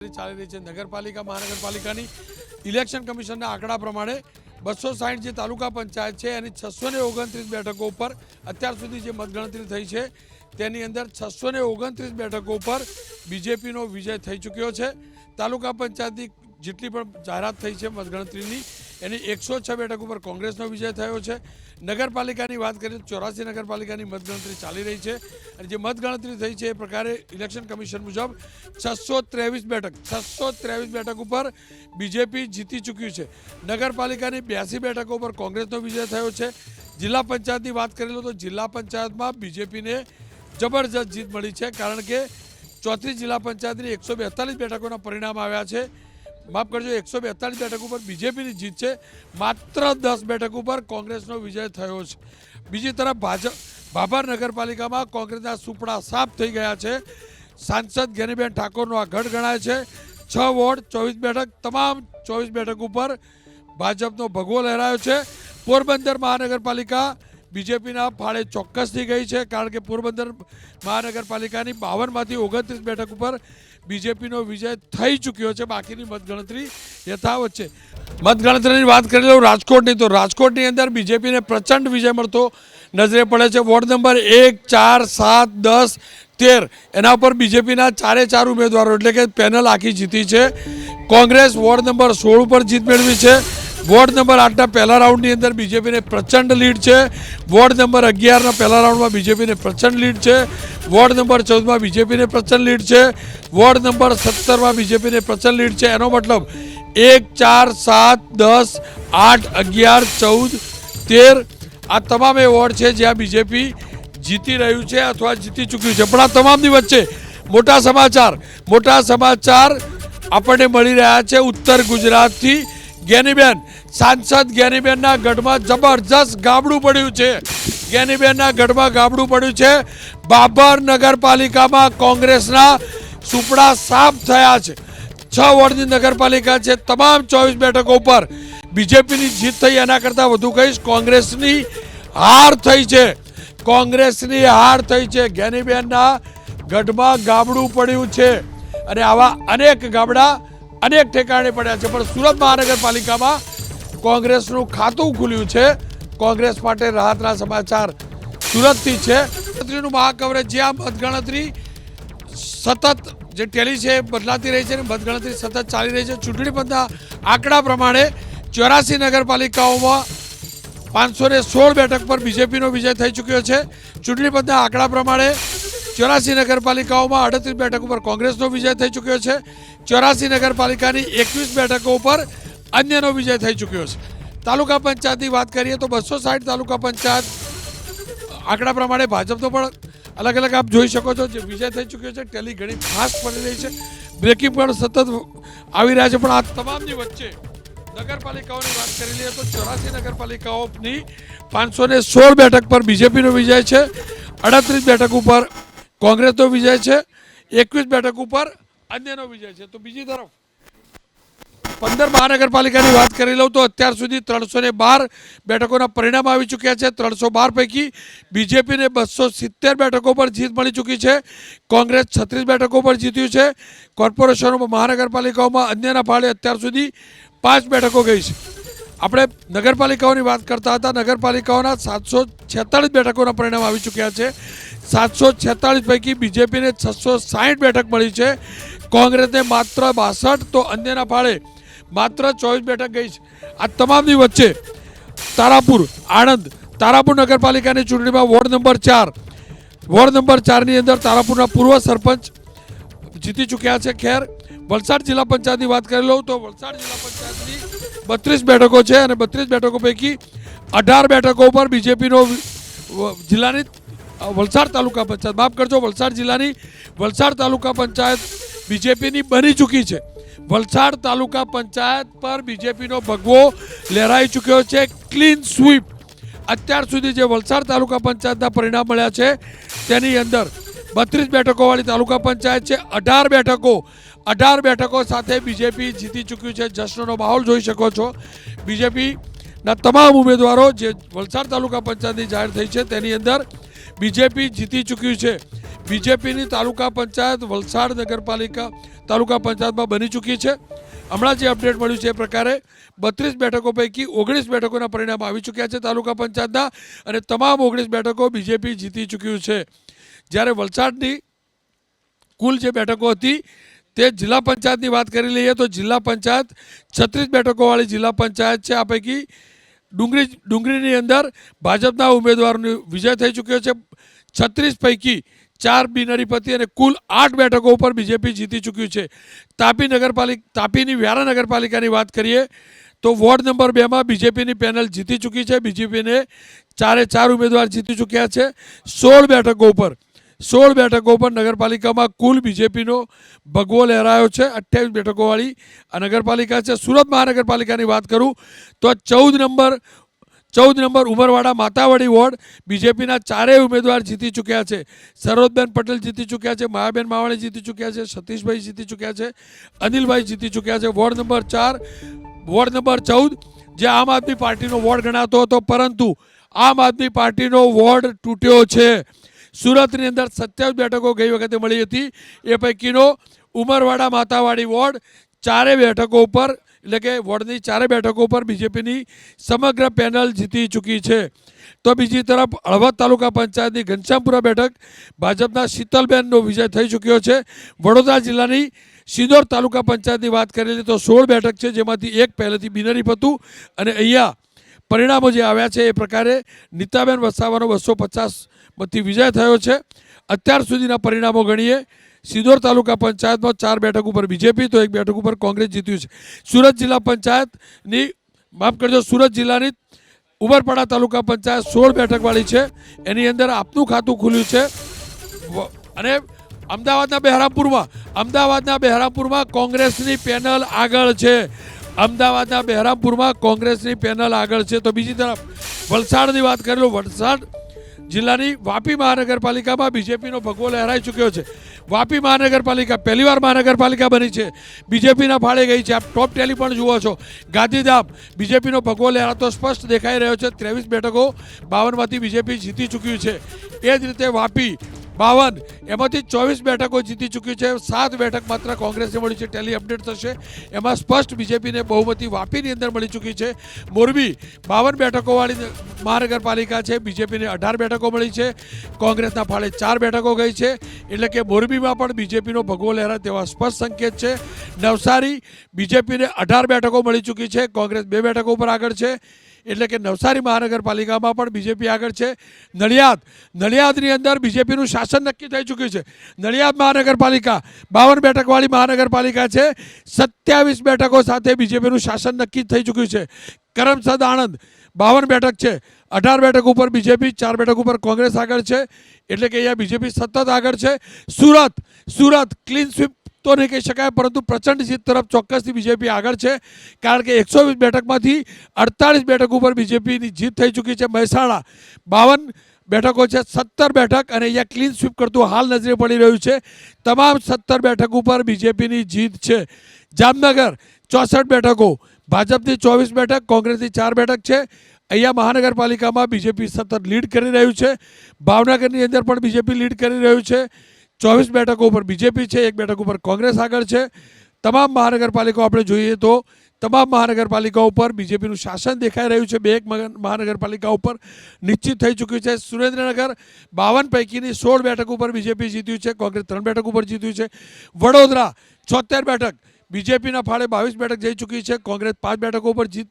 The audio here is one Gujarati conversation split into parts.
ચાલી રહી છે નગરપાલિકા મહાનગરપાલિકાની ઇલેક્શન કમિશનના આંકડા પ્રમાણે 260 જે તાલુકા પંચાયત છે એની 629 બેઠકો ઉપર અત્યાર સુધી જે મતગણતરી થઈ છે તેની અંદર 629 બેઠકો ઉપર બીજેપીનો વિજય થઈ ચૂક્યો છે। તાલુકા પંચાયતની જેટલી પણ જાહેરાત થઈ છે મતગણતરીની એની 106 બેઠક ઉપર કોંગ્રેસનો વિજય થયો છે। નગરપાલિકાની વાત કરીએ તો 84 નગરપાલિકાની મતગણતરી ચાલી રહી છે અને જે મતગણતરી થઈ છે એ પ્રકારે ઇલેક્શન કમિશન મુજબ 623 બેઠક ઉપર બીજેપી જીતી ચૂક્યું છે। નગરપાલિકાની 82 બેઠકો પર કોંગ્રેસનો વિજય થયો છે। જિલ્લા પંચાયતની વાત કરી લો તો જિલ્લા પંચાયતમાં બીજેપીને જબરજસ્ત જીત મળી છે, કારણ કે ચોથી જિલ્લા પંચાયતની 142 બેઠકોના પરિણામ આવ્યા છે। માફ કરજો, 142 બેઠક ઉપર બીજેપીની જીત છે, માત્ર 10 બેઠક ઉપર કોંગ્રેસનો વિજય થયો છે। બીજી તરફ ભાભર નગરપાલિકામાં કોંગ્રેસના સુપડા સાફ થઈ ગયા છે। સાંસદ જ્ઞાનીબેન ઠાકોરનો આ ગઢ ગણાય છે। 6 વોર્ડ 24 બેઠક, તમામ 24 બેઠક ઉપર ભાજપનો ભગવો લહેરાયો છે। પોરબંદર મહાનગરપાલિકા બીજેપીના ફાળે ચોક્કસથી ગઈ છે, કારણ કે પોરબંદર મહાનગરપાલિકાની 52માંથી 29 બેઠક ઉપર બીજેપીનો વિજય થઈ ચૂક્યો છે। બાકીની મતગણતરી યથાવત છે। મતગણતરીની વાત કરી લઉં રાજકોટની, તો રાજકોટની અંદર બીજેપીને પ્રચંડ વિજય મળતો નજરે પડે છે। વોર્ડ નંબર 1, 4, 7, 10, 13 એના ઉપર બીજેપીના 4 ઉમેદવારો એટલે કે પેનલ આખી જીતી છે। કોંગ્રેસ વોર્ડ નંબર 16 ઉપર જીત મેળવી છે। વોર્ડ નંબર 8ના પહેલા રાઉન્ડની અંદર બીજેપીને પ્રચંડ લીડ છે। વોર્ડ નંબર 11ના પહેલા રાઉન્ડમાં બીજેપીને પ્રચંડ લીડ છે। વોર્ડ નંબર 14માં બીજેપીને પ્રચંડ લીડ છે। વોર્ડ નંબર 17માં બીજેપીને પ્રચંડ લીડ છે। એનો મતલબ 1, 4, 7, 10, 8, 11, 14, 13 આ તમામ એ વોર્ડ છે જ્યાં બીજેપી જીતી રહ્યું છે અથવા જીતી ચૂક્યું છે। પણ આ તમામની વચ્ચે મોટા સમાચાર આપણને મળી રહ્યા છે ઉત્તર ગુજરાતથી। જ્ઞાનીબેન, સાંસદ જ્ઞાનીબેનના ગઢમાં જબરજસ્ત ગાબડું પડ્યું છે। જ્ઞાનીબેનના ગઢમાં ગાબડું પડ્યું છે। ભાભર નગરપાલિકામાં કોંગ્રેસના સુપડા સાફ થયા છે। 6 વોર્ડની નગરપાલિકા છે, તમામ 24 બેઠકો ઉપર બીજેપીની જીત થઈ। એના કરતાં વધુ કહીશ, કોંગ્રેસની હાર થઈ છે। કોંગ્રેસની હાર થઈ છે। જ્ઞાનીબેનના ગઢમાં ગાબડું પડ્યું છે અને આવા અનેક ગાબડા અનેક ઠેકાણે પડ્યા છે। પણ સુરત મહાનગરપાલિકામાં કોંગ્રેસનું ખાતું ખુલ્યું છે। કોંગ્રેસ માટે રાહતના સમાચાર સુરતથી છે। મતગણતરીનું મહાકવરેજ, જે આ મતગણતરી સતત જે ટેલી છે બદલાતી રહી છે અને મતગણતરી સતત ચાલી રહી છે। ચૂંટણી પંચના આંકડા પ્રમાણે 84 નગરપાલિકાઓમાં 516 બેઠક પર બીજેપીનો વિજય થઈ ચૂક્યો છે। ચૂંટણી પંચના આંકડા પ્રમાણે 84 નગરપાલિકાઓમાં 38 બેઠક ઉપર કોંગ્રેસનો વિજય થઈ ચૂક્યો છે। 84 નગરપાલિકાની 21 બેઠકો ઉપર અન્યનો વિજય થઈ ચૂક્યો છે। તાલુકા પંચાયતની વાત કરીએ તો 260 તાલુકા પંચાયત આંકડા પ્રમાણે ભાજપનો પણ અલગ અલગ આપ જોઈ શકો છો જે વિજય થઈ ચૂક્યો છે। ટેલી ઘણી ફાસ્ટ પડી રહી છે, બ્રેકિંગ પણ સતત આવી રહ્યા છે। પણ આ તમામની વચ્ચે નગરપાલિકાઓની વાત કરી લઈએ તો 84 નગરપાલિકાઓની 516 બેઠક પર બીજેપીનો વિજય છે। 38 બેઠક ઉપર કોંગ્રેસનો વિજય છે। 21 બેઠક ઉપર અન્યનો વિજય છે। તો બીજી તરફ 15 મહાનગરપાલિકાની વાત કરી લઉં તો અત્યાર સુધી 312 બેઠકોના પરિણામ આવી ચૂક્યા છે। 312 પૈકી બીજેપીને 270 બેઠકો પર જીત મળી ચૂકી છે। કોંગ્રેસ 36 બેઠકો પર જીત્યું છે। કોર્પોરેશનોમાં મહાનગરપાલિકાઓમાં અન્યના ફાળે અત્યાર સુધી 5 બેઠકો ગઈ છે। આપણે નગરપાલિકાઓની વાત કરતા હતા। નગરપાલિકાઓના 746 બેઠકોના પરિણામ આવી ચૂક્યા છે। 746 પૈકી બીજેપીને 660 બેઠક મળી છે। કોંગ્રેસને માત્ર 62 તો અન્યના ફાળે માત્ર 24 બેઠક ગઈ છે। આ તમામની વચ્ચે તારાપુર નગરપાલિકાની ચૂંટણીમાં વોર્ડ નંબર 4ની અંદર તારાપુરના પૂર્વ સરપંચ જીતી ચૂક્યા છે। ખેર, વલસાડ જિલ્લા પંચાયતની વાત કરી લઉં તો વલસાડ જિલ્લા પંચાયતની 32 બેઠકો છે અને 32 બેઠકો પૈકી 18 બેઠકો પર બીજેપીનો જિલ્લાની વલસાડ તાલુકા પંચાયત, માફ કરજો, વલસાડ જિલ્લાની વલસાડ તાલુકા પંચાયત બીજેપીની બની ચૂકી છે। વલસાડ તાલુકા પંચાયત પર બીજેપીનો ભગવો લહેરાઈ ચૂક્યો છે। ક્લીન સ્વીપ અત્યાર સુધી જે વલસાડ તાલુકા પંચાયતના પરિણામ મળ્યા છે તેની અંદર 32 બેઠકોવાળી તાલુકા પંચાયત છે। 18 બેઠકો સાથે બીજેપી જીતી ચૂક્યું છે। જશ્નનો માહોલ જોઈ શકો છો। બીજેપીના તમામ ઉમેદવારો જે વલસાડ તાલુકા પંચાયતની જાહેર થઈ છે તેની અંદર બીજેપી જીતી ચૂક્યું છે। બીજેપીની તાલુકા પંચાયત વલસાડ નગરપાલિકા તાલુકા પંચાયતમાં બની ચૂકી છે. હમણાં જે અપડેટ મળ્યું છે એ પ્રકારે 32 બેઠકો પૈકી 19 બેઠકોના પરિણામ આવી ચૂક્યા છે તાલુકા પંચાયતના, અને તમામ 19 બેઠકો બીજેપી જીતી ચૂક્યું છે. જ્યારે વલસાડની કુલ જે બેઠકો હતી તે જિલ્લા પંચાયતની વાત કરી લઈએ તો જિલ્લા પંચાયત 36 બેઠકોવાળી જિલ્લા પંચાયત છે. આ પૈકી ડુંગરીની અંદર ભાજપના ઉમેદવારોનો વિજય થઈ ચૂક્યો છે. 36 પૈકી 4 બિનહરીફ અને કુલ 8 બેઠકો ઉપર બીજેપી જીતી ચૂક્યું છે. તાપીની વ્યારા નગરપાલિકાની વાત કરીએ તો વોર્ડ નંબર 2માં બીજેપીની પેનલ જીતી ચૂકી છે. બીજેપીને 4 ઉમેદવાર જીતી ચૂક્યા છે. 16 બેઠકો ઉપર નગરપાલિકામાં કુલ બીજેપીનો ભગવો લહેરાયો છે. 28 બેઠકોવાળી આ નગરપાલિકા છે. સુરત મહાનગરપાલિકાની વાત કરું તો 14 નંબર ઉમરવાડા માતાવાડી વોર્ડ બીજેપીના 4 ઉમેદવાર જીતી ચૂક્યા છે. સરોજબેન પટેલ જીતી ચૂક્યા છે, માયાબેન માવાણી જીતી ચૂક્યા છે, સતીશભાઈ જીતી ચૂક્યા છે, અનિલભાઈ જીતી ચૂક્યા છે. વોર્ડ નંબર 14 જે આમ આદમી પાર્ટીનો વોર્ડ ગણાતો હતો, પરંતુ આમ આદમી પાર્ટીનો વોર્ડ તૂટ્યો છે. સુરતની અંદર 27 બેઠકો ગઈ વખતે મળી હતી. એ પૈકીનો ઉમરવાડા માતાવાડી વોર્ડ 4 બેઠકો ઉપર એટલે કે વોર્ડની 4 બેઠકો ઉપર બીજેપીની સમગ્ર પેનલ જીતી ચૂકી છે. તો બીજી તરફ હળવદ તાલુકા પંચાયતની ઘનશ્યામપુરા બેઠક ભાજપના શીતલબેનનો વિજય થઈ ચૂક્યો છે. વડોદરા જિલ્લાની સિંદોર તાલુકા પંચાયતની વાત કરેલી તો 16 બેઠક છે, જેમાંથી એક પહેલેથી બિનહરીફ હતું. અને અહીંયા પરિણામો જે આવ્યા છે એ પ્રકારે નીતાબેન વસાવાનો 250 મતથી વિજય થયો છે. અત્યાર સુધીના પરિણામો ગણીએ સિંદોર તાલુકા પંચાયતમાં 4 બેઠક ઉપર બીજેપી તો 1 બેઠક ઉપર કોંગ્રેસ જીત્યું છે. સુરત જિલ્લા પંચાયતની માફ કરજો સુરત જિલ્લાની ઉમરપાડા તાલુકા પંચાયત 16 બેઠકવાળી છે. એની અંદર આપનું ખાતું ખુલ્યું છે. અને અમદાવાદના બહેરામપુરમાં કોંગ્રેસની પેનલ આગળ છે. અમદાવાદના બહેરામપુરમાં કોંગ્રેસની પેનલ આગળ છે. તો બીજી તરફ વલસાડની વાત કરી લો. વલસાડ જિલ્લાની વાપી મહાનગરપાલિકામાં બીજેપીનો ભગવો લહેરાઈ ચૂક્યો છે. વાપી મહાનગરપાલિકા પહેલીવાર મહાનગરપાલિકા બની છે, બીજેપીના ફાળે ગઈ છે. આપ ટોપ ટેલી પણ જુઓ છો. ગાંધીધામ બીજેપીનો ભગવો લહેરાતો સ્પષ્ટ દેખાઈ રહ્યો છે. 23 બેઠકો 52માંથી બીજેપી જીતી ચૂક્યું છે. એ જ રીતે વાપી 52 એમાંથી 24 બેઠકો જીતી ચૂકી છે. 7 બેઠક માત્ર કોંગ્રેસને મળી છે. ટેલી અપડેટ થશે એમાં સ્પષ્ટ બીજેપીને બહુમતી વાપીની અંદર મળી ચૂકી છે. મોરબી 52 બેઠકોવાળી મહાનગરપાલિકા છે, બીજેપીને 18 બેઠકો મળી છે. કોંગ્રેસના ફાળે 4 બેઠકો ગઈ છે. એટલે કે મોરબીમાં પણ બીજેપીનો ભગવો લહેરાય તેવા સ્પષ્ટ સંકેત છે. નવસારી બીજેપીને 18 બેઠકો મળી ચૂકી છે, કોંગ્રેસ 2 બેઠકો પર આગળ છે. એટલે કે નવસારી મહાનગરપાલિકામાં પણ બીજેપી આગળ છે. નડિયાદની અંદર બીજેપીનું શાસન નક્કી થઈ ચૂક્યું છે. નડિયાદ મહાનગરપાલિકા 52 બેઠકવાળી મહાનગરપાલિકા છે. 27 બેઠકો સાથે બીજેપીનું શાસન નક્કી થઈ ચૂક્યું છે. કરમસદ આણંદ 52 બેઠક છે, 18 બેઠક ઉપર બીજેપી, 4 બેઠક ઉપર કોંગ્રેસ આગળ છે. એટલે કે અહીંયા બીજેપી સતત આગળ છે. સુરત ક્લીન સ્વીપ તો નહીં કહી શકાય, પરંતુ પ્રચંડ જીત તરફ ચોક્કસથી બીજેપી આગળ છે. કારણ કે 120 બેઠકમાંથી 48 બેઠક ઉપર બીજેપીની જીત થઈ ચૂકી છે. મહેસાણા 52 બેઠકો છે, 17 બેઠક અને અહીંયા ક્લીન સ્વીપ કરતું હાલ નજરે પડી રહ્યું છે. તમામ 17 બેઠક ઉપર બીજેપીની જીત છે. જામનગર 64 બેઠકો, ભાજપની 24 બેઠક, કોંગ્રેસની 4 બેઠક છે. અહીંયા મહાનગરપાલિકામાં બીજેપી સતત લીડ કરી રહ્યું છે. ભાવનગરની અંદર પણ બીજેપી લીડ કરી રહ્યું છે. 24 બેઠકો ઉપર બીજેપી છે, 1 બેઠક ઉપર કોંગ્રેસ આગળ છે. તમામ મહાનગરપાલિકાઓ આપણે જોઈએ તો તમામ મહાનગરપાલિકાઓ ઉપર બીજેપીનું શાસન દેખાઈ રહ્યું છે. 2 મહાનગરપાલિકા ઉપર નિશ્ચિત થઈ ચૂક્યું છે. સુરેન્દ્રનગર 52 પૈકીની 16 બેઠક ઉપર બીજેપી જીત્યું છે, કોંગ્રેસ 3 બેઠક ઉપર જીત્યું છે. વડોદરા 76 બેઠક બીજેપીના ફાળે 22 બેઠક જઈ ચૂકી છે, કોંગ્રેસ 5 બેઠકો ઉપર જીત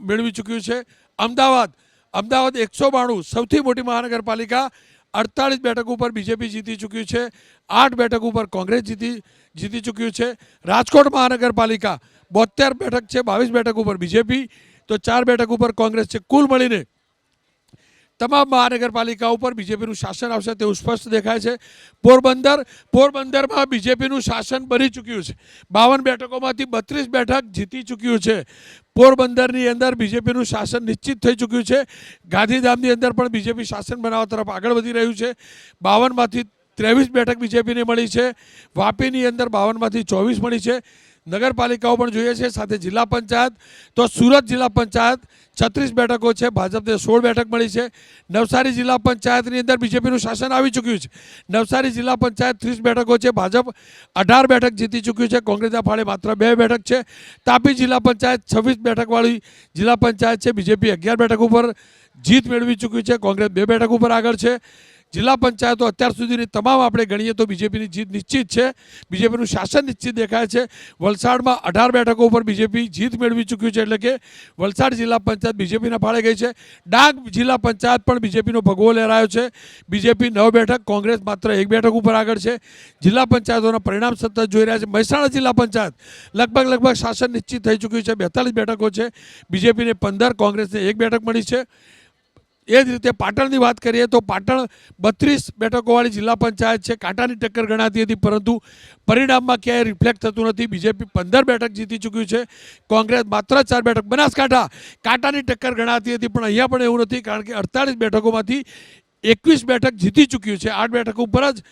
મેળવી ચૂક્યું છે. અમદાવાદ 192 સૌથી મોટી મહાનગરપાલિકા 48 બેઠક ઉપર બીજેપી જીતી ચૂક્યું છે. 8 બેઠક ઉપર કોંગ્રેસ જીતી ચૂક્યું છે. રાજકોટ મહાનગરપાલિકા 72 બેઠક છે, 22 બેઠક ઉપર બીજેપી તો 4 બેઠક ઉપર કોંગ્રેસ છે. કુલ મળીને તમામ મહાનગરપાલિકા ઉપર બીજેપીનું શાસન આવશે તેવું સ્પષ્ટ દેખાય છે. પોરબંદરમાં બીજેપીનું શાસન બની ચૂક્યું છે. 52 બેઠકોમાંથી 32 બેઠક જીતી ચૂક્યું છે. પોરબંદરની અંદર બીજેપીનું શાસન નિશ્ચિત થઈ ચૂક્યું છે. ગાંધીધામની અંદર પણ બીજેપી શાસન બનાવવા તરફ આગળ વધી રહ્યું છે. 52માંથી 23 બેઠક બીજેપીને મળી છે. વાપીની અંદર 52માંથી 24 મળી છે. નગરપાલિકાઓ પણ જોઈએ છે, સાથે જિલ્લા પંચાયત. તો સુરત જિલ્લા પંચાયત 36 બેઠકો છે, ભાજપને 16 બેઠક મળી છે. નવસારી જિલ્લા પંચાયતની અંદર બીજેપીનું શાસન આવી ચૂક્યું છે. નવસારી જિલ્લા પંચાયત 30 બેઠકો છે, ભાજપ 18 બેઠક જીતી ચૂક્યું છે, કોંગ્રેસના ફાળે માત્ર 2 બેઠક છે. તાપી જિલ્લા પંચાયત 26 બેઠકવાળી જિલ્લા પંચાયત છે, બીજેપી 11 બેઠક ઉપર જીત મેળવી ચૂક્યું છે, કોંગ્રેસ 2 બેઠક ઉપર આગળ છે. જિલ્લા પંચાયતો અત્યાર સુધીની તમામ આપણે ગણીએ તો બીજેપીની જીત નિશ્ચિત છે, બીજેપીનું શાસન નિશ્ચિત દેખાય છે. વલસાડમાં 18 બેઠકો ઉપર બીજેપી જીત મેળવી ચૂક્યું છે, એટલે કે વલસાડ જિલ્લા પંચાયત બીજેપીના ફાળે ગઈ છે. ડાંગ જિલ્લા પંચાયત પણ બીજેપીનો ભગવો લહેરાયો છે, બીજેપી 9 બેઠક, કોંગ્રેસ માત્ર 1 બેઠક ઉપર આગળ છે. જિલ્લા પંચાયતોના પરિણામ સતત જોઈ રહ્યા છે. મહેસાણા જિલ્લા પંચાયત લગભગ શાસન નિશ્ચિત થઈ ચૂક્યું છે, 42 બેઠકો છે, બીજેપીને 15, કોંગ્રેસને 1 બેઠક મળી છે. એ જ રીતે પાટણની વાત કરીએ તો પાટણ 32 બેઠકોવાળી જિલ્લા પંચાયત છે, કાંટાની ટક્કર ગણાતી હતી, પરંતુ પરિણામમાં ક્યાંય રિફ્લેક્ટ થતું નથી. બીજેપી 15 બેઠક જીતી ચૂક્યું છે, કોંગ્રેસ માત્ર 4 બેઠક. બનાસકાંઠા કાંટાની ટક્કર ગણાતી હતી, પણ અહીંયા પણ એવું નથી, કારણ કે 48 બેઠકોમાંથી 21 બેઠક જીતી ચૂક્યું છે, 8 બેઠક ઉપર જ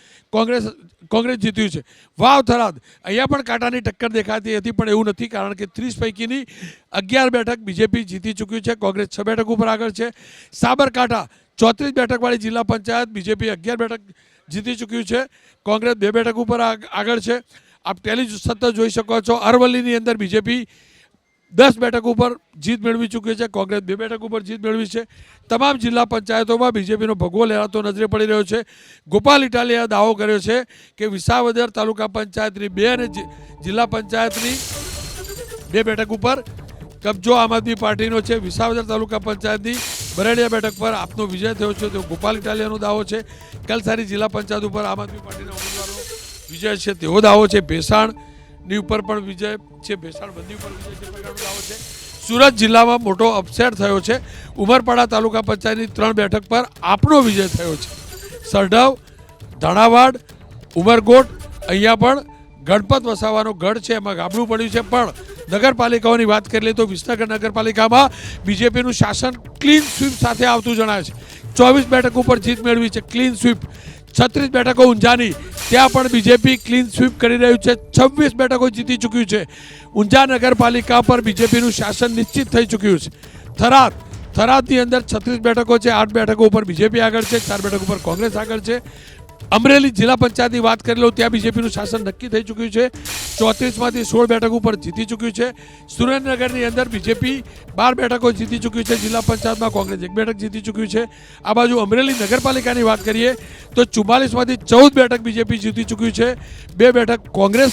કોંગ્રેસ જીત્યું છે. વાવ થરાદ અહીંયા પણ કાંટાની ટક્કર દેખાતી હતી, પણ એવું નથી, કારણ કે 30 પૈકીની 11 બેઠક બીજેપી જીતી ચૂક્યું છે, કોંગ્રેસ 6 બેઠક ઉપર આગળ છે. સાબરકાંઠા 34 બેઠકવાળી જિલ્લા પંચાયત, બીજેપી 11 બેઠક જીતી ચૂક્યું છે, કોંગ્રેસ 2 બેઠક ઉપર આગળ છે. આપ ટેલી સતત જોઈ શકો છો. અરવલ્લીની અંદર બીજેપી 10 બેઠક ઉપર જીત મેળવી ચૂકી છે, કોંગ્રેસ 2 બેઠક ઉપર જીત મેળવી છે. તમામ જિલ્લા પંચાયતોમાં બીજેપીનો ભગવો લહેરાતો નજરે પડી રહ્યો છે. ગોપાલ ઇટાલીએ દાવો કર્યો છે કે વિસાવદર તાલુકા પંચાયતની 2 અને જિલ્લા પંચાયતની 2 બેઠક ઉપર કબજો આમ આદમી પાર્ટીનો છે. વિસાવદર તાલુકા પંચાયતની બરેડિયા બેઠક પર આપનો વિજય થયો છે, તો ગોપાલ ઇટાલિયાનો દાવો છે. કલસારી જિલ્લા પંચાયત ઉપર આમ આદમી પાર્ટીના ઉમેદવારનો વિજય છે તેવો દાવો છે. ભેસાણની ઉપર પણ વિજય છે, ભેસાણ બંદી ઉપર વિજય છે પ્રકારનો દાવો છે. સુરત જિલ્લામાં મોટો અપસેટ થયો છે. ઉમરપાડા તાલુકા પંચાયતની 3 બેઠક પર આપનો વિજય થયો છે. સરડવ, ધાણાવાડ, ઉમરકોટ અહીંયા પણ ગણપત વસાવાનો ગઢ છે, એમાં ગાબડું પડ્યું છે. પણ નગરપાલિકાઓની વાત કરી લઈએ તો વિસનગર નગરપાલિકામાં બીજેપીનું શાસન ક્લીન સ્વીપ સાથે આવતું જણાય છે. 24 બેઠક ઉપર જીત મેળવી છે, ક્લીન સ્વીપ. 36 બેઠકો ઊંઝાની, ત્યાં પણ બીજેપી ક્લીન સ્વીપ કરી રહ્યું છે, 26 બેઠકો જીતી ચૂક્યું છે. ઊંઝા નગરપાલિકા પર બીજેપીનું શાસન નિશ્ચિત થઈ ચૂક્યું છે. થરાદની અંદર 36 બેઠકો છે, 8 બેઠકો ઉપર બીજેપી આગળ છે, 4 બેઠકો ઉપર કોંગ્રેસ આગળ છે. અમરેલી જિલ્લા પંચાયતની વાત કરી લો, ત્યાં બીજેપીનું શાસન નક્કી થઈ ચૂક્યું છે, 34માંથી 16 બેઠક ઉપર જીતી ચૂક્યું છે. સુરેન્દ્રનગરની અંદર બીજેપી 12 બેઠકો જીતી ચૂક્યું છે, જિલ્લા પંચાયતમાં કોંગ્રેસ 1 બેઠક જીતી ચૂક્યું છે. આ બાજુ અમરેલી નગરપાલિકાની વાત કરીએ તો 44માંથી 14 બેઠક બીજેપી જીતી ચૂક્યું છે, 2 બેઠક કોંગ્રેસ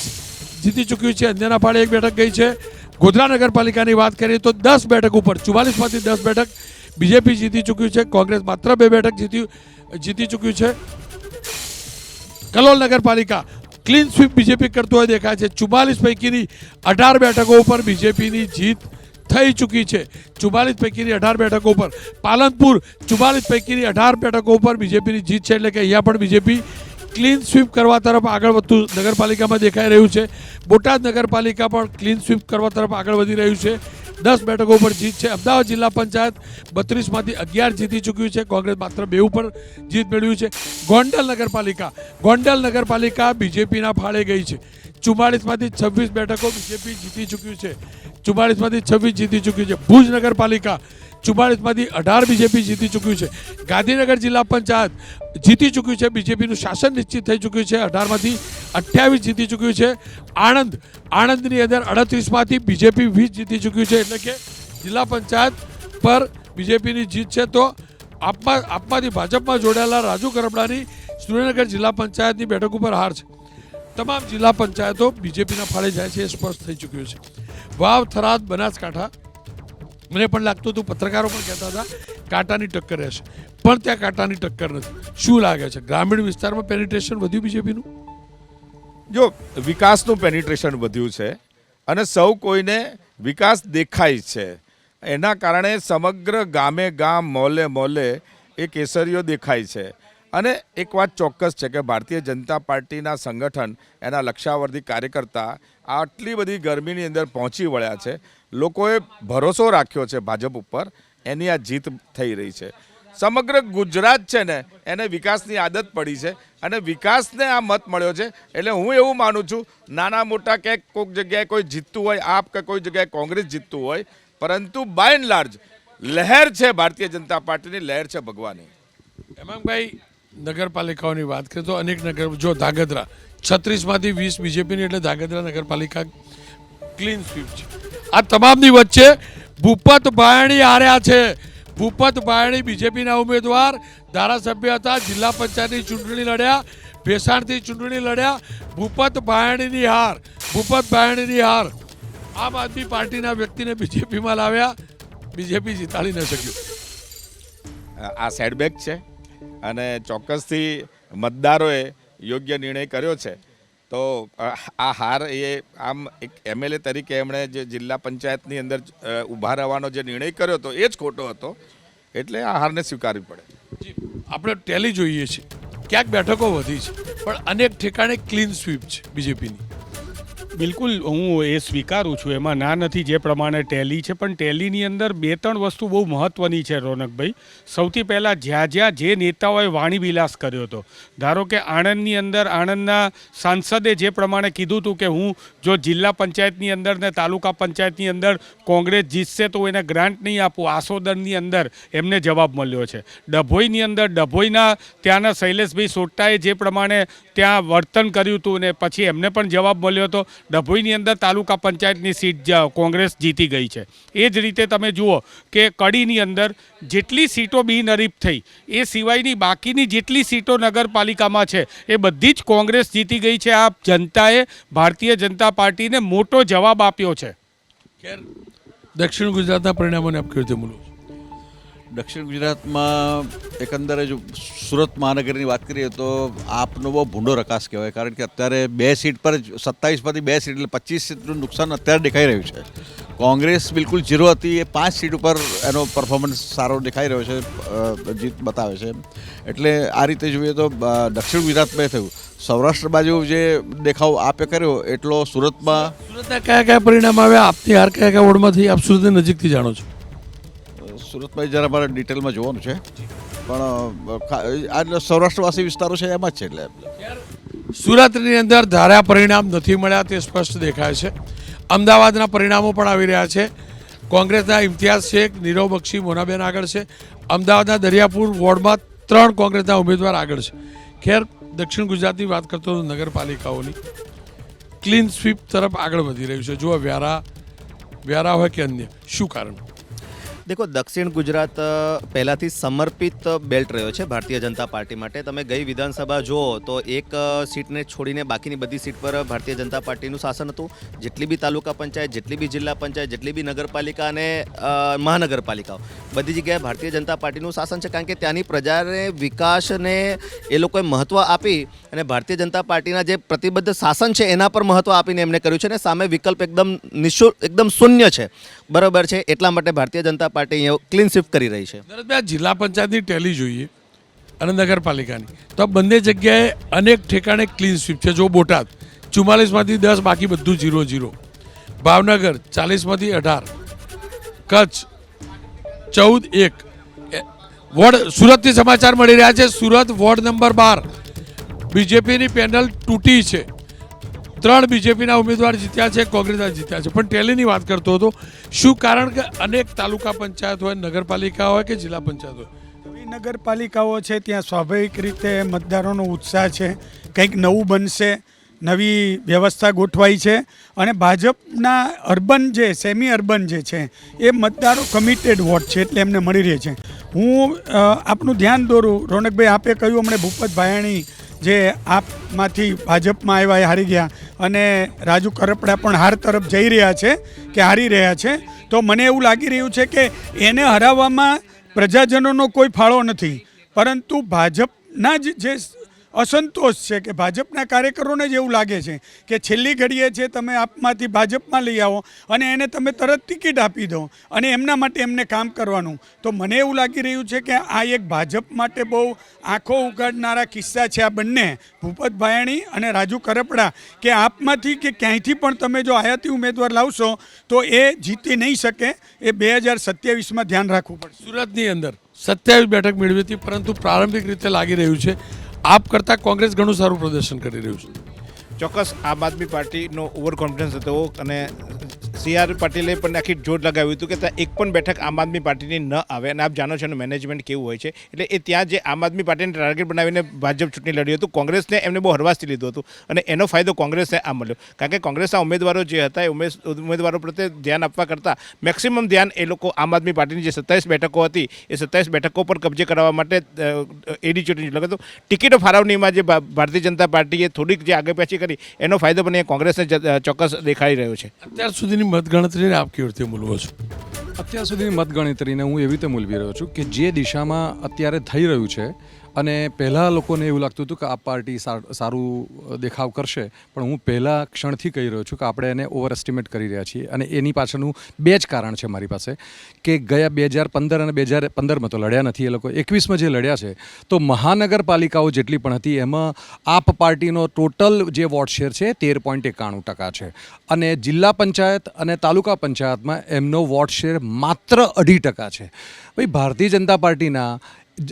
જીતી ચૂક્યું છે, અન્યના ફાળે 1 બેઠક ગઈ છે. ગોધરા નગરપાલિકાની વાત કરીએ તો 10 બેઠક ઉપર 44માંથી 10 બેઠક બીજેપી જીતી ચૂક્યું છે, કોંગ્રેસ માત્ર 2 બેઠક જીતી ચૂક્યું છે. કલોલ નગરપાલિકા ક્લીન સ્વીપ બીજેપી કરતો હોય દેખાય છે. 44 પૈકીની 18 બેઠકો ઉપર બીજેપીની જીત થઈ ચૂકી છે. 44 પૈકીની 18 બેઠકો ઉપર. પાલનપુર 44 પૈકીની 18 બેઠકો ઉપર બીજેપીની જીત છે, એટલે કે અહીંયા પણ બીજેપી ક્લીન સ્વીપ કરવા તરફ આગળ વધતું નગરપાલિકામાં દેખાઈ રહ્યું છે. બોટાદ નગરપાલિકા પણ ક્લીન સ્વીપ કરવા તરફ આગળ વધી રહ્યું છે, 10 બેઠકો ઉપર જીત છે. અમદાવાદ જિલ્લા પંચાયત 32માંથી 11 જીતી ચૂક્યું છે, કોંગ્રેસ માત્ર 2 ઉપર જીત મેળવ્યું છે. ગોંડલ નગરપાલિકા બીજેપીના ફાળે ગઈ છે. 44માંથી 26 બેઠકો બીજેપી જીતી ચૂક્યું છે, 44માંથી 26 જીતી ચૂક્યું છે. ભુજ નગરપાલિકા 44માંથી 18 બીજેપી જીતી ચૂક્યું છે. ગાંધીનગર જિલ્લા પંચાયત જીતી ચૂક્યું છે, બીજેપીનું શાસન નિશ્ચિત થઈ ચૂક્યું છે, 18માંથી 28 જીતી ચૂક્યું છે. આણંદની અંદર 38માંથી બીજેપી 20 જીતી ચૂક્યું છે, એટલે કે જિલ્લા પંચાયત પર બીજેપીની જીત છે. તો આપમાંથી ભાજપમાં જોડાયેલા રાજુ કરપડાની સુરેન્દ્રનગર જિલ્લા પંચાયતની બેઠક ઉપર હાર છે. તમામ જિલ્લા પંચાયતો બીજેપીના ફાળે જાય છે, એ સ્પષ્ટ થઈ ચૂક્યું છે. વાવ, થરાદ, બનાસકાંઠા મને પણ લાગતું હતું, પત્રકારો પણ કહેતા હતા કાંટાની ટક્કર રહેશે, પણ ત્યાં કાંટાની ટક્કર નથી. શું લાગે છે, ગ્રામીણ વિસ્તારમાં પેનિટ્રેશન વધ્યું બીજેપીનું? જો વિકાસનું પેનિટ્રેશન વધ્યું છે અને સૌ કોઈને વિકાસ દેખાય છે, એના કારણે સમગ્ર ગામે ગામ, મોલે એ કેસરીઓ દેખાય છે. અને એક વાત ચોક્કસ છે કે ભારતીય જનતા પાર્ટીના સંગઠન, એના લક્ષાવર્તી કાર્યકર્તા આટલી બધી ગરમીની અંદર પહોંચી વળ્યા છે. લોકોએ ભરોસો રાખ્યો છે ભાજપ ઉપર, એની આ જીત થઈ રહી છે. સમગ્ર ગુજરાત છે ને એને વિકાસની આદત પડી છે અને વિકાસને આ મત મળ્યો છે. એટલે હું એવું માનું છું, નાના મોટા ક્યાંક કોઈક જગ્યાએ કોઈ જીતતું હોય આપ કે કોઈ જગ્યાએ કોંગ્રેસ જીતતું હોય, પરંતુ બાય એન્ડ લાર્જ લહેર છે ભારતીય જનતા પાર્ટીની, લહેર છે ભગવાની. હેમાંગભાઈ, નગરપાલિકાઓની વાત કરીએ તો અનેક નગર, જો ધાંગધ્રા 36માંથી 20 બીજેપીની, એટલે ધાંગધ્રા નગરપાલિકા ક્લીન સ્વીપ છે. આ તમામની વચ્ચે ભૂપત ભાયણી હાર્યા છે. ભૂપત ભાયણી બીજેપીના ઉમેદવાર ધારાસભ્ય હતા, જિલ્લા પંચાયતની ચૂંટણી લડ્યા, ભેસાણથી ચૂંટણી લડ્યા. ભૂપત ભાયણીની હાર, ભૂપત ભાયણીની હાર. આમ આદમી પાર્ટીના વ્યક્તિને બીજેપીમાં લાવ્યા, બીજેપી જીતાડી ન શક્યું. આ સેટબેક છે અને ચોક્કસથી મતદારોએ યોગ્ય નિર્ણય કર્યો છે. તો આ હાર એ આમ એક એમએલએ તરીકે એમણે જે જિલ્લા પંચાયતની અંદર ઊભા રહેવાનો જે નિર્ણય કર્યો હતો એ જ ખોટો હતો, એટલે આ હારને સ્વીકારવી પડે. જી, આપણે ટેલી જોઈએ છીએ, ક્યાંક બેઠકો વધી છે પણ અનેક ઠેકાણે ક્લીન સ્વીપ છે બીજેપીની. બિલકુલ હું એ સ્વીકારું છું, એમાં ના નથી. જે પ્રમાણે ટેલી છે, પણ ટેલીની અંદર 2-3 વસ્તુ બહુ મહત્ત્વની છે રોનકભાઈ. સૌથી પહેલાં જ્યાં જે નેતાઓએ વાણી વિલાસ કર્યો હતો, ધારો કે આણંદની અંદર આણંદના સાંસદે જે પ્રમાણે કીધું હતું કે હું જો જિલ્લા પંચાયતની અંદર ને તાલુકા પંચાયતની અંદર કોંગ્રેસ જીતશે તો એને ગ્રાન્ટ નહીં આપું, આસોદરની અંદર એમને જવાબ મળ્યો છે. ડભોઈની અંદર ડભોઈના ત્યાંના શૈલેષભાઈ સોટ્ટાએ જે પ્રમાણે ત્યાં વર્તન કર્યું હતું ને પછી એમને પણ જવાબ મળ્યો હતો. ડભોઈની અંદર તાલુકા પંચાયતની સીટ કોંગ્રેસ જીતી ગઈ છે. એ જ રીતે તમે જુઓ કે કડીની અંદર જેટલી સીટો બિનહરીફ થઈ એ સિવાયની બાકીની જેટલી સીટો નગરપાલિકામાં છે એ બધી જ કોંગ્રેસ જીતી ગઈ છે. આ જનતાએ ભારતીય જનતા પાર્ટીને મોટો જવાબ આપ્યો છે. ખેર, દક્ષિણ ગુજરાતના પરિણામોને આપ કેવી રીતે મૂલો? દક્ષિણ ગુજરાતમાં એકંદરે જો સુરત મહાનગરની વાત કરીએ તો આપનો બહુ ભૂંડો રકાસ કહેવાય, કારણ કે અત્યારે 2 સીટ પર 27માંથી 2 સીટ એટલે 25 સીટનું નુકસાન અત્યારે દેખાઈ રહ્યું છે. કોંગ્રેસ બિલકુલ 0 હતી, એ 5 સીટ ઉપર એનો પરફોર્મન્સ સારો દેખાઈ રહ્યો છે, જીત બતાવે છે. એટલે આ રીતે જોઈએ તો દક્ષિણ ગુજરાતમાં થયું. સૌરાષ્ટ્ર બાજુ જે દેખાવ આપે કર્યો એટલો સુરતમાં. સુરતના કયા પરિણામ આવ્યા? આપની હાર કયા વોર્ડમાંથી? આપ સુરતને નજીકથી જાણો છો. સુરતમાં જરા મારે ડિટેલમાં જોવાનું છે, પણ આ સૌરાષ્ટ્રવાસી વિસ્તારો છે એમાં જ છે. એટલે સુરતની અંદર ધાર્યા પરિણામ નથી મળ્યા તે સ્પષ્ટ દેખાય છે. અમદાવાદના પરિણામો પણ આવી રહ્યા છે. કોંગ્રેસના ઇમ્તિયાઝ શેખ, નીરવ બક્ષી, મોનાબેન આગળ છે. અમદાવાદના દરિયાપુર વોર્ડમાં 3 કોંગ્રેસના ઉમેદવાર આગળ છે. ખેર, દક્ષિણ ગુજરાતની વાત કરતો તો નગરપાલિકાઓની ક્લીન સ્વીપ તરફ આગળ વધી રહ્યું છે. જુઓ, વ્યારા હોય કે અન્ય, શું કારણ? દેખો, દક્ષિણ ગુજરાત પહેલાંથી સમર્પિત બેલ્ટ રહ્યો છે ભારતીય જનતા પાર્ટી માટે. તમે ગઈ વિધાનસભા જુઓ તો એક સીટને છોડીને બાકીની બધી સીટ પર ભારતીય જનતા પાર્ટીનું શાસન હતું. જેટલી બી તાલુકા પંચાયત, જેટલી બી જિલ્લા પંચાયત, જેટલી બી નગરપાલિકા અને મહાનગરપાલિકાઓ, બધી જગ્યાએ ભારતીય જનતા પાર્ટીનું શાસન છે, કારણ કે ત્યાંની પ્રજાને વિકાસને એ લોકોએ મહત્ત્વ આપી અને ભારતીય જનતા પાર્ટીના જે પ્રતિબદ્ધ શાસન છે એના પર મહત્ત્વ આપીને એમને કર્યું છે. અને સામે વિકલ્પ એકદમ નિઃશુલ્ક, એકદમ શૂન્ય છે. બરાબર છે, એટલા માટે ભારતીય જનતા પાર્ટી અહીંયા ક્લીન સ્વીપ કરી રહી છે. નરેશભાઈ, જિલ્લા પંચાયતની ટેલી જોઈએ અને નગરપાલિકાની, તો આ બંને જગ્યાએ અનેક ઠેકાણે ક્લીન સ્વીપ છે. જો બોટાદ 44માંથી 10, બાકી બધું 0-0. ભાવનગર 40માંથી 18, કચ્છ 14-1. વોર્ડ સુરતથી સમાચાર મળી રહ્યા છે. સુરત વોર્ડ નંબર 12 બીજેપીની પેનલ તૂટી છે. 3 બીજેપીના ઉમેદવાર જીત્યા છે, કોંગ્રેસના જીત્યા છે. પણ ટેલીની વાત કરતો હતો, શું કારણ કે અનેક તાલુકા પંચાયત હોય, નગરપાલિકા હોય કે જિલ્લા પંચાયત હોય, નવી નગરપાલિકાઓ છે ત્યાં સ્વાભાવિક રીતે મતદારોનો ઉત્સાહ છે, કંઈક નવું બનશે, નવી વ્યવસ્થા ગોઠવાઈ છે. અને ભાજપના અર્બન જે સેમી અર્બન જે છે એ મતદારો કમિટેડ વોટ છે, એટલે એમને મળી રહે છે. હું આપનું ધ્યાન દોરું, રોનકભાઈ, આપે કહ્યું હમણાં ભૂપત ભાયણી જે આપમાંથી ભાજપમાં આવ્યા એ હારી ગયા, અને રાજુ કરપડા પણ હાર તરફ જઈ રહ્યા છે કે હારી રહ્યા છે. તો મને એવું લાગી રહ્યું છે કે એને હરાવવામાં પ્રજાજનોનો કોઈ ફાળો નથી, પરંતુ ભાજપના જ જે અસંતોષ છે કે ભાજપના કાર્યકરોને જ એવું લાગે છે કે છેલ્લી ઘડીએ છે તમે આપમાંથી ભાજપમાં લઈ આવો અને એને તમે તરત ટિકિટ આપી દો અને એમના માટે એમને કામ કરવાનું. તો મને એવું લાગી રહ્યું છે કે આ એક ભાજપ માટે બહુ આંખો ઉગાડનારા કિસ્સા છે આ બંને, ભૂપત ભાયણી અને રાજુ કરપડા, કે આપમાંથી કે ક્યાંયથી પણ તમે જો આયાતી ઉમેદવાર લાવશો તો એ જીતી નહીં શકે. એ 2027માં ધ્યાન રાખવું પડશે. સુરતની અંદર 27 બેઠક મેળવી હતી, પરંતુ પ્રારંભિક રીતે લાગી રહ્યું છે આપ કરતાં કોંગ્રેસ ઘણું સારું પ્રદર્શન કરી રહ્યું છે. ચોક્કસ આમ આદમી પાર્ટીનો ઓવર કોન્ફિડન્સ હતો અને સી.આર. પાટીલે પણ આખી જોર લગાવ્યું હતું કે ત્યાં એક પણ બેઠક આમ આદમી પાર્ટીની ન આવે. અને આપ જાણો છો એનું મેનેજમેન્ટ કેવું હોય છે, એટલે એ ત્યાં જે આમ આદમી પાર્ટીને ટાર્ગેટ બનાવીને ભાજપ ચૂંટણી લડ્યું હતું, કોંગ્રેસને એમને બહુ હરવાશથી લીધું હતું અને એનો ફાયદો કોંગ્રેસને આ મળ્યો. કારણ કે કોંગ્રેસના ઉમેદવારો જે હતા એ ઉમેદવારો પ્રત્યે ધ્યાન આપવા કરતાં મેક્સિમમ ધ્યાન એ લોકો આમ આદમી પાર્ટીની જે 27 બેઠકો હતી એ 27 બેઠકો પર કબજે કરવા માટે એડી ચૂંટણી લગાવ્યું. ટિકિટો ફાળવણીમાં જે ભારતીય જનતા પાર્ટીએ થોડીક જે આગળ પાછી કરી એનો ફાયદો પણ એ કોંગ્રેસને ચોક્કસ દેખાઈ રહ્યો છે. અત્યાર સુધીની મતગણતરીને આપ કેવી રીતે મૂલવો છો? અત્યાર સુધીની મતગણતરીને હું એવી રીતે મૂલવી રહ્યો છું કે જે દિશામાં અત્યારે થઈ રહ્યું છે, અને પહેલાં લોકોને એવું લાગતું હતું કે આ પાર્ટી સારું દેખાવ કરશે, પણ હું પહેલાં ક્ષણથી કહી રહ્યો છું કે આપણે એને ઓવર એસ્ટિમેટ કરી રહ્યા છીએ. અને એની પાછળનું બે જ કારણ છે મારી પાસે, કે ગયા 2015 અને 2015માં તો લડ્યા નથી એ લોકો, 21માં જે લડ્યા છે તો મહાનગરપાલિકાઓ જેટલી પણ હતી એમાં આપ પાર્ટીનો ટોટલ જે વોટ શેર છે 13.91% છે, અને જિલ્લા પંચાયત અને તાલુકા પંચાયતમાં એમનો વોટ શેર માત્ર 2.5% છે. ભાઈ, ભારતીય જનતા પાર્ટીના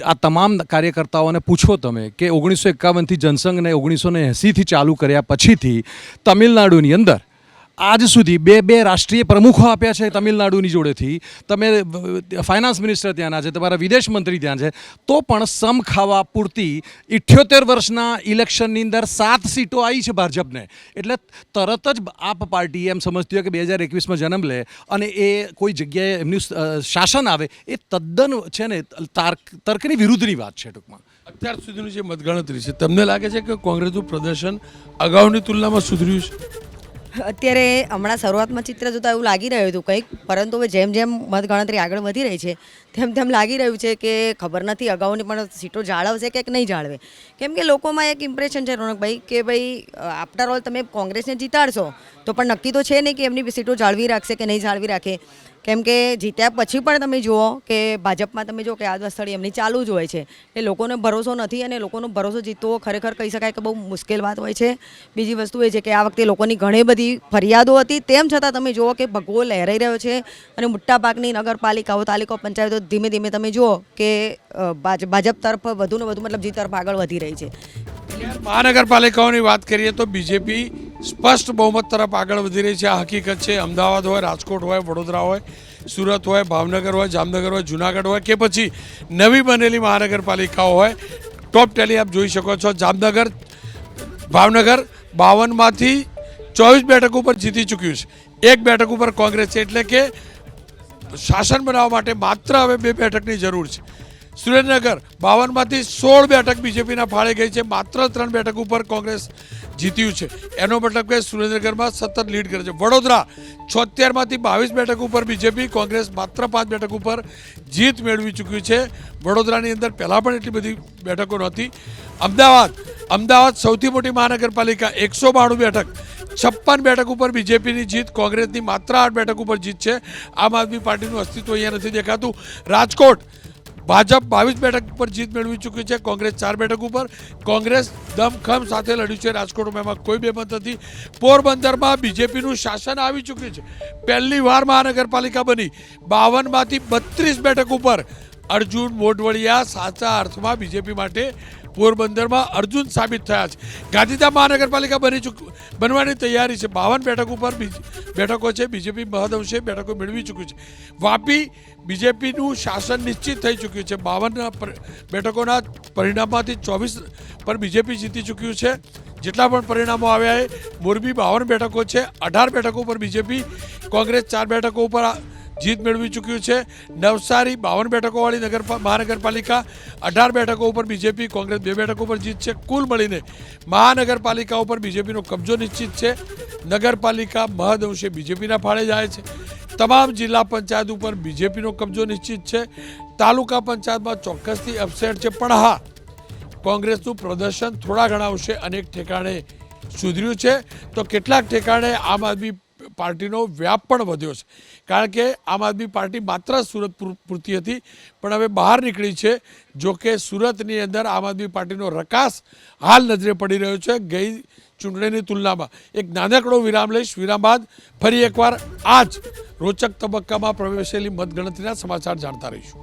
આ તમામ કાર્યકર્તાઓને પૂછો તમે કે 1951થી જનસંઘને 1980થી ચાલુ કર્યા પછીથી તમિલનાડુની અંદર આજ સુધી બે રાષ્ટ્રીય પ્રમુખો આપ્યા છે તમિલનાડુની જોડેથી. તમે ફાઇનાન્સ મિનિસ્ટર ત્યાંના છે, તમારા વિદેશ મંત્રી ત્યાં છે, તો પણ સમ ખાવા પૂરતી 78 વર્ષના ઇલેક્શનની અંદર 7 સીટો આવી છે ભાજપને. એટલે તરત જ આપ પાર્ટી એમ સમજતી હોય કે 2021માં જન્મ લે અને એ કોઈ જગ્યાએ એમનું શાસન આવે, એ તદ્દન છે ને તર્કની વિરુદ્ધની વાત છે. ટૂંકમાં અત્યાર સુધીનું જે મતગણતરી છે, તમને લાગે છે કે કોંગ્રેસનું પ્રદર્શન અગાઉની તુલનામાં સુધર્યું છે? અત્યારે હમણાં શરૂઆતમાં ચિત્ર જોતાં એવું લાગી રહ્યું હતું કંઈક, પરંતુ હવે જેમ જેમ મતગણતરી આગળ વધી રહી છે તેમ લાગી રહ્યું છે કે ખબર નથી અગાઉની પણ સીટો જાળવશે કે નહીં જાળવે. કેમ કે લોકોમાં એક ઇમ્પ્રેશન છે રોનકભાઈ કે ભાઈ આફ્ટર ઓલ તમે કોંગ્રેસને જીતાડશો તો પણ નક્કી તો છે નહીં કે એમની સીટો જાળવી રાખશે કે નહીં જાળવી રાખે. કેમ કે જીત્યા પછી પણ તમે જુઓ કે ભાજપમાં તમે જો કે આદવસ્થળી એમની ચાલુ જ હોય છે, એ લોકોને ભરોસો નથી અને લોકોનો ભરોસો જીતવો ખરેખર કહી શકાય કે બહુ મુશ્કેલ વાત હોય છે. બીજી વસ્તુ એ છે કે આ વખતે લોકોની ઘણી બધી ફરિયાદો હતી, તેમ છતાં તમે જુઓ કે ભગવો લહેરાઈ રહ્યો છે અને મોટાભાગની નગરપાલિકાઓ તાલુકા પંચાયતો ધીમે ધીમે તમે જુઓ કે ભાજપ તરફ વધુને વધુ મતલબ જીત તરફ આગળ વધી રહી છે. મહાનગરપાલિકાઓની વાત કરીએ તો બીજેપી સ્પષ્ટ બહુમત તરફ આગળ વધી રહી છે. આ હકીકત છે. અમદાવાદ હોય, રાજકોટ હોય, વડોદરા હોય, સુરત હોય, ભાવનગર હોય, જામનગર હોય, જુનાગઢ હોય કે પછી નવી બનેલી મહાનગરપાલિકાઓ હોય, ટોપ ટેલી આપ જોઈ શકો છો. જામનગર, ભાવનગર 52માંથી 24 બેઠક ઉપર જીતી ચૂક્યું છે. 1 બેઠક ઉપર કોંગ્રેસ છે, એટલે કે શાસન બનાવવા માટે માત્ર હવે 2 બેઠકની જરૂર છે. સુરેન્દ્રનગર 52માંથી 16 બેઠક બીજેપીના ફાળે ગઈ છે, માત્ર 3 બેઠક ઉપર કોંગ્રેસ જીત્યું છે. એનો મતલબ કે સુરેન્દ્રનગરમાં સતત લીડ કરે છે. વડોદરા 76માંથી 22 બેઠક ઉપર બીજેપી, કોંગ્રેસ માત્ર 5 બેઠક ઉપર જીત મેળવી ચૂક્યું છે. વડોદરાની અંદર પહેલાં પણ એટલી બધી બેઠકો નહોતી. અમદાવાદ સૌથી મોટી મહાનગરપાલિકા, 192 બેઠક, 56 બેઠક ઉપર બીજેપીની જીત, કોંગ્રેસની માત્ર 8 બેઠક ઉપર જીત છે. આમ આદમી પાર્ટીનું અસ્તિત્વ અહીંયા નથી દેખાતું. રાજકોટ ભાજપ 22 બેઠક ઉપર જીત મેળવી ચૂકી છે, કોંગ્રેસ 4 બેઠક ઉપર. કોંગ્રેસ દમખમ સાથે લડ્યું છે રાજકોટમાં, એમાં કોઈ બેમત નથી. પોરબંદરમાં બીજેપીનું શાસન આવી ચૂક્યું છે. પહેલી વાર મહાનગરપાલિકા બની. 52માંથી 32 બેઠક ઉપર અર્જુન મોઢવડિયા સાચા અર્થમાં બીજેપી માટે પોરબંદરમાં અર્જુન સાબિત થયા છે. ગાંધીધામ મહાનગરપાલિકા બનવાની તૈયારી છે. 52 બેઠક ઉપર બેઠકો છે, બીજેપી મહદઅંશે બેઠકો મેળવી ચૂક્યું છે. વાપી બીજેપીનું શાસન નિશ્ચિત થઈ ચૂક્યું છે. 52 બેઠકોના પરિણામમાંથી 24 પર બીજેપી જીતી ચૂક્યું છે. જેટલા પણ પરિણામો આવ્યા એ મોરબી 52 બેઠકો છે, 18 બેઠકો પર બીજેપી, કોંગ્રેસ 4 બેઠકો ઉપર જીત મેળવી ચૂક્યું છે. નવસારી 52 બેઠકોવાળી મહાનગરપાલિકા, 18 બેઠકો ઉપર બીજેપી, કોંગ્રેસ 2 બેઠકો પર જીત છે. કુલ મળીને મહાનગરપાલિકા ઉપર બીજેપીનો કબજો નિશ્ચિત છે. નગરપાલિકા મહદઅંશે બીજેપીના ફાળે જાય છે. તમામ જિલ્લા પંચાયત ઉપર બીજેપીનો કબજો નિશ્ચિત છે. તાલુકા પંચાયતમાં ચોક્કસથી અપસેટ છે, પણ હા, કોંગ્રેસનું પ્રદર્શન થોડા ઘણા અંશે અનેક ઠેકાણે સુધર્યું છે, તો કેટલાક ઠેકાણે આમ આદમી પાર્ટીનો વ્યાપ પણ વધ્યો છે. કારણ કે આમ આદમી પાર્ટી માત્ર સુરત પૂરતી હતી, પણ હવે બહાર નીકળી છે. જો કે સુરતની અંદર આમ આદમી પાર્ટીનો રકાસ હાલ નજરે પડી રહ્યો છે ગઈ ચૂંટણીની તુલનામાં. એક નાનકડો વિરામ લઈશ. વિરામ બાદ ફરી એકવાર આ જ રોચક તબક્કામાં પ્રવેશેલી મતગણતરીના સમાચાર જાણતા રહીશું.